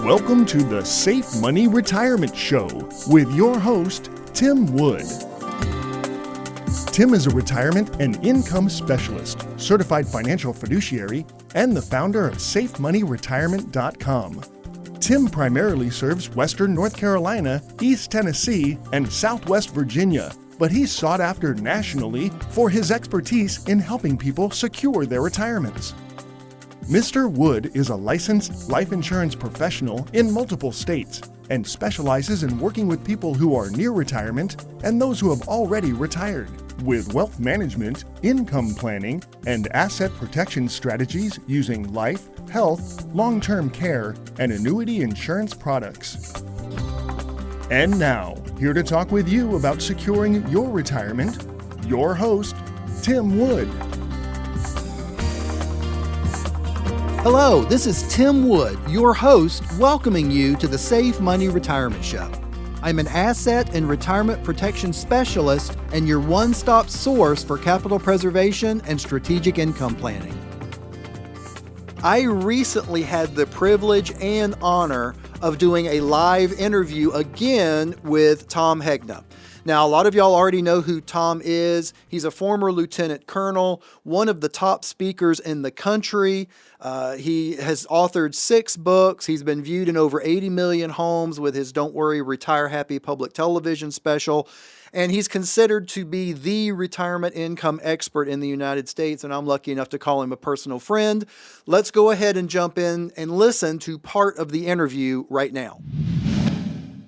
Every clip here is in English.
Welcome to the Safe Money Retirement Show with your host, Tim Wood. Tim is a retirement and income specialist, certified financial fiduciary, and the founder of SafeMoneyRetirement.com. Tim primarily serves Western North Carolina, East Tennessee, and Southwest Virginia, but he's sought after nationally for his expertise in helping people secure their retirements. Mr. Wood is a licensed life insurance professional in multiple states and specializes in working with people who are near retirement and those who have already retired with wealth management, income planning, and asset protection strategies using life, health, long-term care, and annuity insurance products. And now, here to talk with you about securing your retirement, your host, Tim Wood. Hello, this is Tim Wood, your host, welcoming you to the Safe Money Retirement Show. I'm an asset and retirement protection specialist and your one-stop source for capital preservation and strategic income planning. I recently had the privilege and honor of doing a live interview again with Tom Hegna. Now, a lot of y'all already know who Tom is. He's a former lieutenant colonel, one of the top speakers in the country. He has authored 6 books. He's been viewed in over 80 million homes with his Don't Worry, Retire Happy public television special. And he's considered to be the retirement income expert in the United States, and I'm lucky enough to call him a personal friend. Let's go ahead and jump in and listen to part of the interview right now.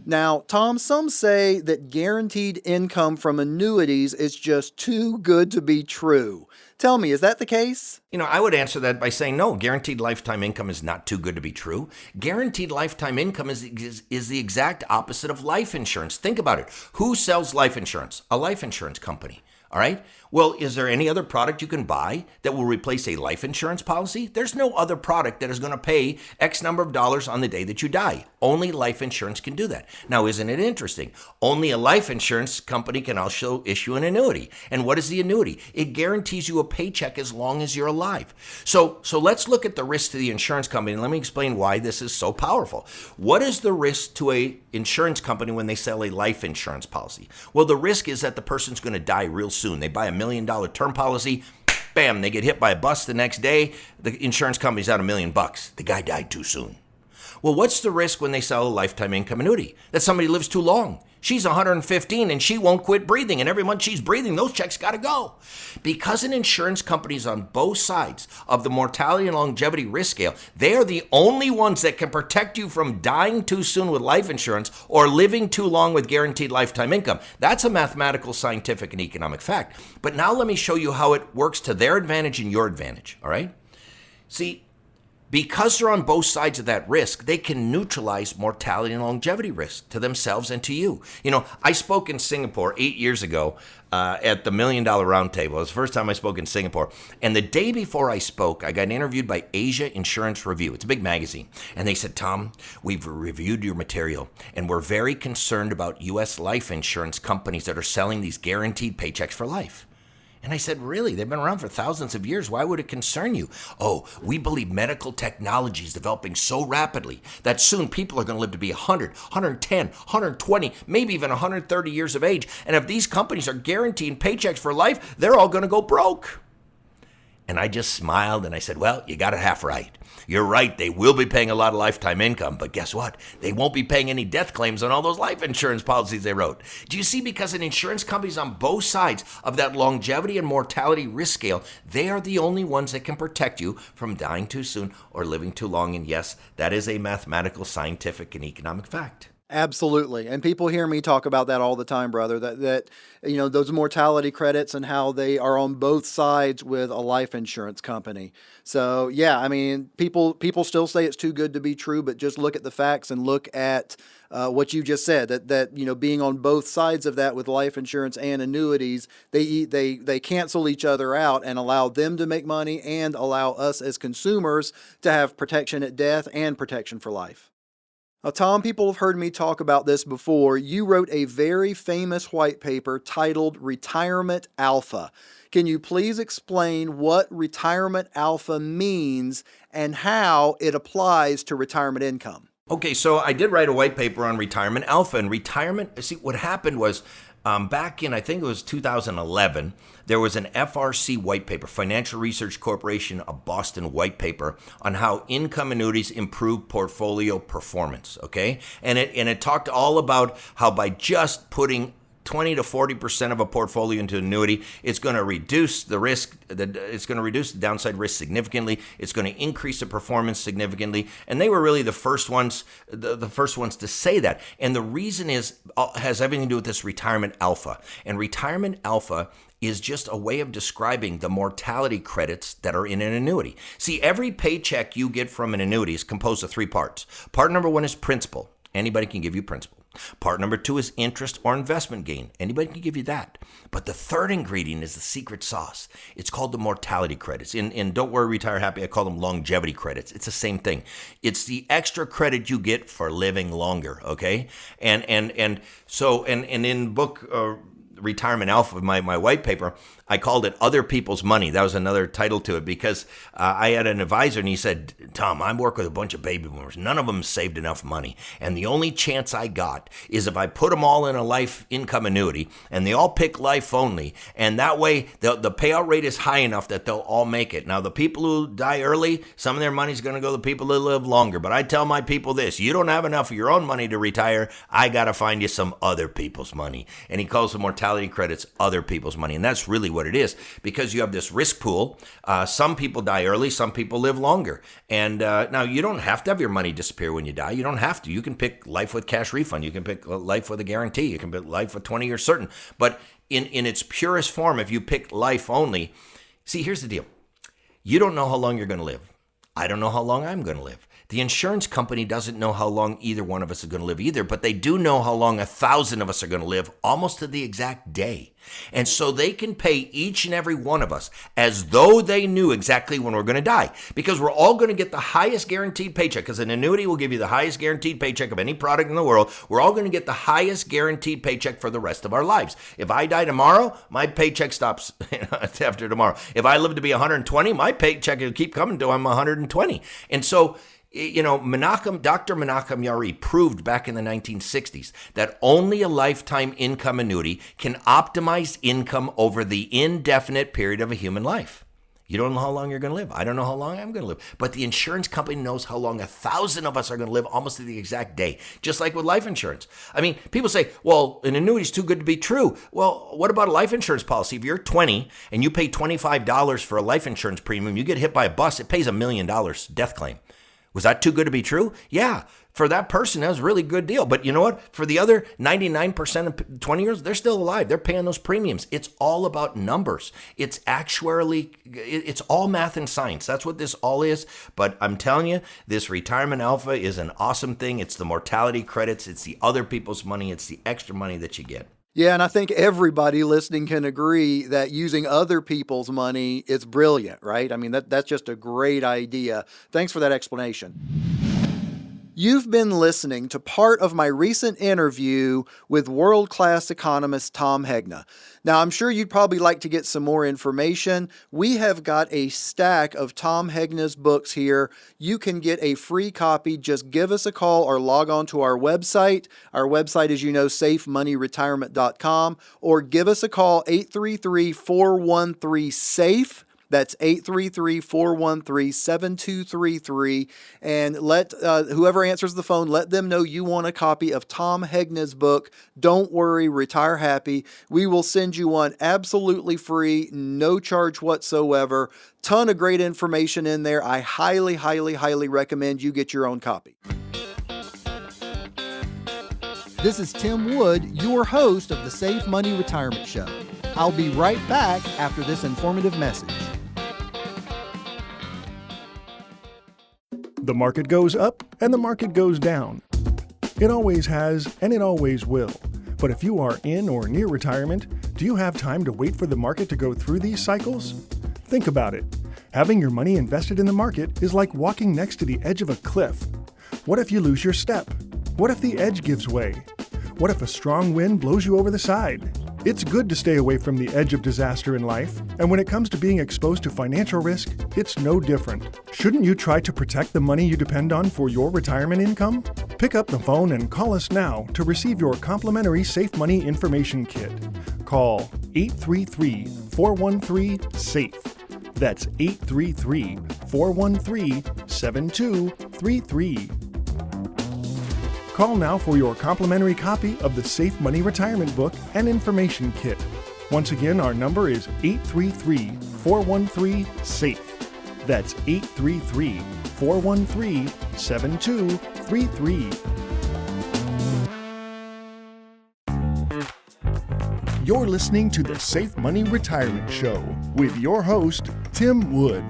Now, Tom, some say that guaranteed income from annuities is just too good to be true. Tell me, is that the case? I would answer that by saying no, guaranteed lifetime income is not too good to be true. Guaranteed lifetime income is the exact opposite of life insurance. Think about it. Who sells life insurance? A life insurance company. All right. Well, is there any other product you can buy that will replace a life insurance policy? There's no other product that is going to pay X number of dollars on the day that you die. Only life insurance can do that. Now, isn't it interesting? Only a life insurance company can also issue an annuity. And what is the annuity? It guarantees you a paycheck as long as you're alive. So let's look at the risk to the insurance company. And let me explain why this is so powerful. What is the risk to a insurance company when they sell a life insurance policy? Well, the risk is that the person's going to die real soon. They buy a $1 million term policy, bam, they get hit by a bus the next day, the insurance company's out $1 million. The guy died too soon. Well, what's the risk when they sell a lifetime income annuity? That somebody lives too long. She's 115 and she won't quit breathing, and every month she's breathing, those checks got to go. Because an insurance company is on both sides of the mortality and longevity risk scale, they are the only ones that can protect you from dying too soon with life insurance or living too long with guaranteed lifetime income. That's a mathematical, scientific, and economic fact. But now let me show you how it works to their advantage and your advantage, all right? See, because they're on both sides of that risk, they can neutralize mortality and longevity risk to themselves and to you. I spoke in Singapore 8 years ago at the $1 Million Roundtable. It was the first time I spoke in Singapore. And the day before I spoke, I got interviewed by Asia Insurance Review. It's a big magazine. And they said, Tom, we've reviewed your material, and we're very concerned about U.S. life insurance companies that are selling these guaranteed paychecks for life. And I said, really? They've been around for thousands of years. Why would it concern you? Oh, we believe medical technology is developing so rapidly that soon people are going to live to be 100, 110, 120, maybe even 130 years of age. And if these companies are guaranteeing paychecks for life, they're all going to go broke. And I just smiled and I said, well, you got it half right. You're right, they will be paying a lot of lifetime income, but guess what? They won't be paying any death claims on all those life insurance policies they wrote. Do you see? Because an insurance company's on both sides of that longevity and mortality risk scale, they are the only ones that can protect you from dying too soon or living too long. And yes, that is a mathematical, scientific, and economic fact. Absolutely. And people hear me talk about that all the time, brother, that those mortality credits and how they are on both sides with a life insurance company. So, yeah, I mean, people still say it's too good to be true, but just look at the facts and look at what you just said, that being on both sides of that with life insurance and annuities, they cancel each other out and allow them to make money and allow us as consumers to have protection at death and protection for life. Now, Tom, people have heard me talk about this before. You wrote a very famous white paper titled Retirement Alpha. Can you please explain what Retirement Alpha means and how it applies to retirement income? Okay, so I did write a white paper on retirement alpha and retirement. See, what happened was back in, I think it was 2011, there was an FRC white paper, Financial Research Corporation of Boston white paper on how income annuities improve portfolio performance, okay? And it talked all about how by just putting 20 to 40% of a portfolio into annuity, it's going to reduce the risk, it's going to reduce the downside risk significantly, it's going to increase the performance significantly, and they were really the first ones to say that. And the reason has everything to do with this retirement alpha. And retirement alpha is just a way of describing the mortality credits that are in an annuity. See, every paycheck you get from an annuity is composed of three parts. Part number one is principal. Anybody can give you principal. Part number two is interest or investment gain. Anybody can give you that. But the third ingredient is the secret sauce. It's called the mortality credits. In Don't Worry, Retire Happy, I call them longevity credits. It's the same thing. It's the extra credit you get for living longer, okay? And in book Retirement Alpha, my white paper, I called it Other People's Money. That was another title to it because I had an advisor and he said, Tom, I work with a bunch of baby boomers. None of them saved enough money. And the only chance I got is if I put them all in a life income annuity and they all pick life only. And that way the payout rate is high enough that they'll all make it. Now, the people who die early, some of their money's going to go to the people that live longer. But I tell my people this, you don't have enough of your own money to retire. I got to find you some other people's money. And he calls the mortality credits other people's money. And that's really what it is, because you have this risk pool. Some people die early, some people live longer. And now you don't have to have your money disappear when you die. You don't have to. You can pick life with cash refund. You can pick life with a guarantee. You can pick life with 20 years certain. But in its purest form, if you pick life only, see, here's the deal. You don't know how long you're going to live. I don't know how long I'm going to live. The insurance company doesn't know how long either one of us is going to live either, but they do know how long 1,000 of us are going to live, almost to the exact day. And so they can pay each and every one of us as though they knew exactly when we're going to die, because we're all going to get the highest guaranteed paycheck, because an annuity will give you the highest guaranted paycheck of any product in the world. We're all going to get the highest guaranteed paycheck for the rest of our lives. If I die tomorrow, my paycheck stops after tomorrow. If I live to be 120, my paycheck will keep coming till I'm 120. And so, you know, Dr. Menachem Yari proved back in the 1960s that only a lifetime income annuity can optimize income over the indefinite period of a human life. You don't know how long you're going to live. I don't know how long I'm going to live. But the insurance company knows how long 1,000 of us are going to live, almost to the exact day, just like with life insurance. I mean, people say, well, an annuity is too good to be true. Well, what about a life insurance policy? If you're 20 and you pay $25 for a life insurance premium, you get hit by a bus, it pays $1 million death claim. Was that too good to be true? Yeah. For that person, that was a really good deal. But you know what? For the other 99% of 20 years, they're still alive. They're paying those premiums. It's all about numbers. It's actually, it's all math and science. That's what this all is. But I'm telling you, this retirement alpha is an awesome thing. It's the mortality credits. It's the other people's money. It's the extra money that you get. Yeah, and I think everybody listening can agree that using other people's money is brilliant, right? I mean, that's just a great idea. Thanks for that explanation. You've been listening to part of my recent interview with world-class economist Tom Hegna. Now, I'm sure you'd probably like to get some more information. We have got a stack of Tom Hegna's books here. You can get a free copy. Just give us a call or log on to our website. Our website, as you know, safemoneyretirement.com, or give us a call, 833-413-SAFE. That's 833-413-7233. And let whoever answers the phone, let them know you want a copy of Tom Hegna's book, Don't Worry, Retire Happy. We will send you one absolutely free, no charge whatsoever. Ton of great information in there. I highly, highly, highly recommend you get your own copy. This is Tim Wood, your host of the Save Money Retirement Show. I'll be right back after this informative message. The market goes up and the market goes down. It always has and it always will. But if you are in or near retirement, do you have time to wait for the market to go through these cycles? Think about it. Having your money invested in the market is like walking next to the edge of a cliff. What if you lose your step? What if the edge gives way? What if a strong wind blows you over the side? It's good to stay away from the edge of disaster in life, and when it comes to being exposed to financial risk, it's no different. Shouldn't you try to protect the money you depend on for your retirement income? Pick up the phone and call us now to receive your complimentary Safe Money Information Kit. Call 833-413-SAFE. That's 833-413-7233. Call now for your complimentary copy of the Safe Money Retirement Book and Information Kit. Once again, our number is 833-413-SAFE. That's 833-413-7233. You're listening to the Safe Money Retirement Show with your host, Tim Wood.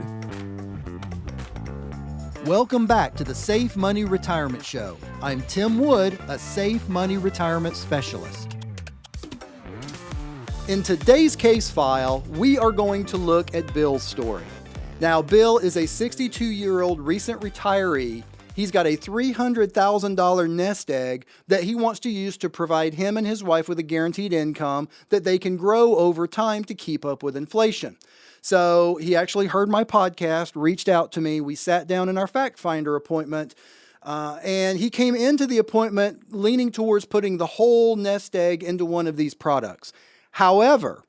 Welcome back to the Safe Money Retirement Show. I'm Tim Wood, a Safe Money Retirement Specialist. In today's case file, we are going to look at Bill's story. Now, Bill is a 62-year-old recent retiree. He's got a $300,000 nest egg that he wants to use to provide him and his wife with a guaranteed income that they can grow over time to keep up with inflation. So he actually heard my podcast, reached out to me. We sat down in our fact finder appointment, and he came into the appointment leaning towards putting the whole nest egg into one of these products. However,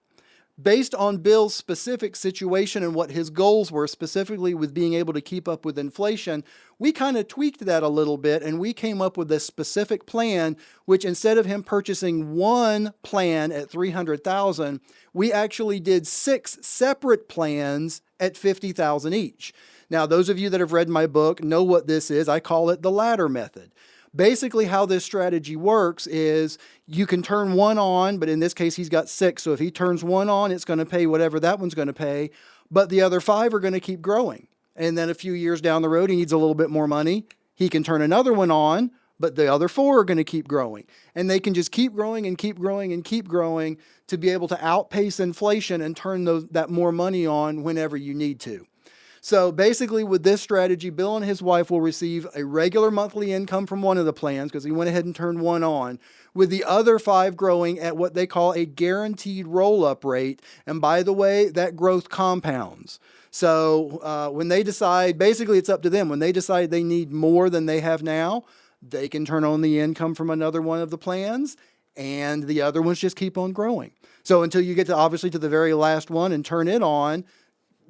based on Bill's specific situation and what his goals were, specifically with being able to keep up with inflation, we kind of tweaked that a little bit, and we came up with this specific plan, which instead of him purchasing one plan at $300,000, we actually did 6 separate plans at $50,000 each. Now, those of you that have read my book know what this is. I call it the ladder method. Basically, how this strategy works is you can turn one on, but in this case, he's got 6. So if he turns one on, it's going to pay whatever that one's going to pay, but the other 5 are going to keep growing. And then a few years down the road, he needs a little bit more money. He can turn another one on, but the other 4 are going to keep growing. And they can just keep growing and keep growing and keep growing to be able to outpace inflation and turn that more money on whenever you need to. So basically with this strategy, Bill and his wife will receive a regular monthly income from one of the plans because he went ahead and turned one on, with the other 5 growing at what they call a guaranteed roll-up rate. And by the way, that growth compounds. So when they decide, basically it's up to them. When they decide they need more than they have now, they can turn on the income from another one of the plans, and the other ones just keep on growing. So until you get to obviously to the very last one and turn it on,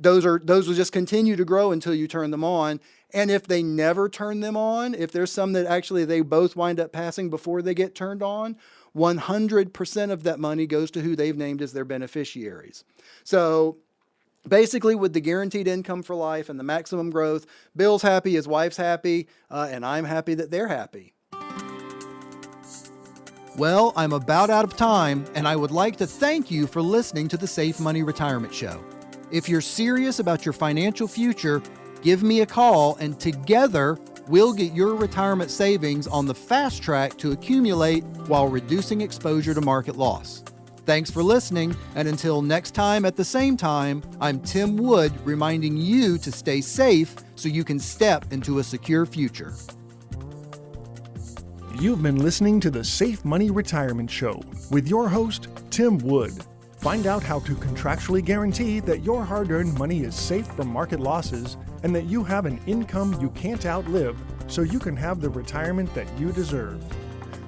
those will just continue to grow until you turn them on. And if they never turn them on, if there's some that actually they both wind up passing before they get turned on, 100% of that money goes to who they've named as their beneficiaries. So basically with the guaranteed income for life and the maximum growth, Bill's happy, his wife's happy, and I'm happy that they're happy. Well, I'm about out of time, and I would like to thank you for listening to the Safe Money Retirement Show. If you're serious about your financial future, give me a call, and together we'll get your retirement savings on the fast track to accumulate while reducing exposure to market loss. Thanks for listening, and until next time at the same time, I'm Tim Wood reminding you to stay safe so you can step into a secure future. You've been listening to the Safe Money Retirement Show with your host, Tim Wood. Find out how to contractually guarantee that your hard-earned money is safe from market losses and that you have an income you can't outlive so you can have the retirement that you deserve.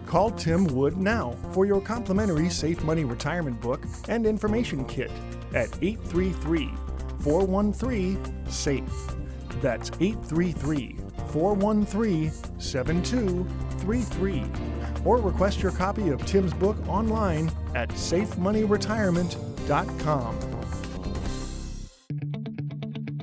Call Tim Wood now for your complimentary Safe Money Retirement Book and Information Kit at 833-413-SAFE. That's 833-413-7233. Or request your copy of Tim's book online at safemoneyretirement.com.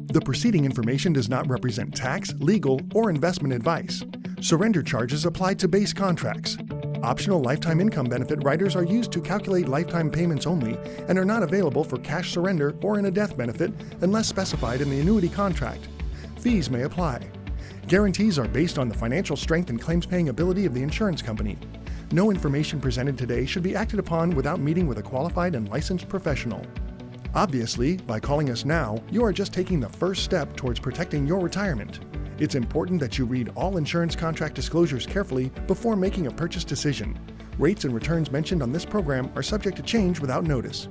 The preceding information does not represent tax, legal, or investment advice. Surrender charges apply to base contracts. Optional lifetime income benefit riders are used to calculate lifetime payments only and are not available for cash surrender or in a death benefit unless specified in the annuity contract. Fees may apply. Guarantees are based on the financial strength and claims-paying ability of the insurance company. No information presented today should be acted upon without meeting with a qualified and licensed professional. Obviously, by calling us now, you are just taking the first step towards protecting your retirement. It's important that you read all insurance contract disclosures carefully before making a purchase decision. Rates and returns mentioned on this program are subject to change without notice.